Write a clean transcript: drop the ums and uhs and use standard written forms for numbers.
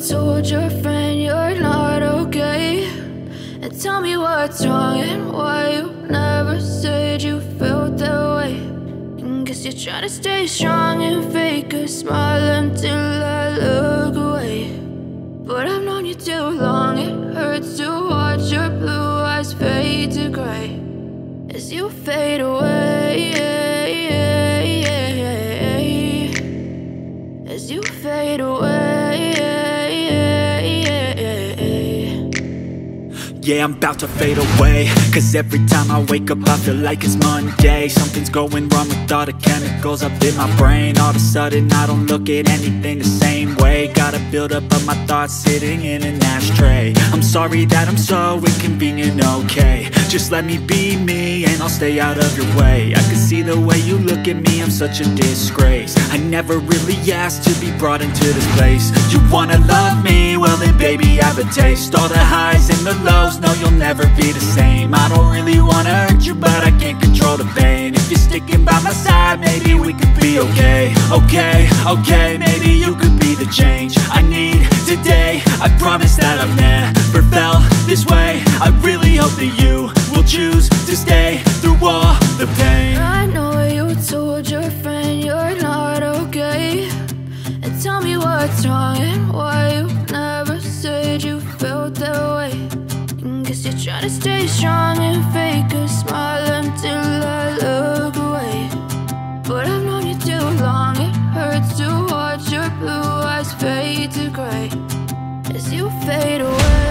told your friend you're not okay, and tell me what's wrong and why you never said you felt that way. And guess you're trying to stay strong and fake a smile until I look away. But I've known you too long, it hurts to watch your blue eyes fade to gray as you fade away, as you fade away. Yeah, I'm about to fade away, cause every time I wake up I feel like it's Monday. Something's going wrong with all the chemicals up in my brain. All of a sudden I don't look at anything the same way. Got a buildup of my thoughts sitting in an ashtray. I'm sorry that I'm so inconvenient, okay. Just let me be me and I'll stay out of your way. I can see the way you look at me, I'm such a disgrace. I never really asked to be brought into this place. You wanna love me? Well then baby have a taste. All the highs and the lows, no, you'll never be the same. I don't really wanna hurt you, but I can't control the pain. If you're sticking by my side, maybe we could be okay. Okay, maybe you could be the change I need today. I promise that I've never felt this way. I really hope that you will choose to stay through all the pain. I know you told your friend you're not okay, and tell me what's wrong and why you never said you felt that way. Guess you're trying to stay strong and fake a smile until I look away. But I've known you too long, it hurts to watch your blue eyes fade to gray as you fade away.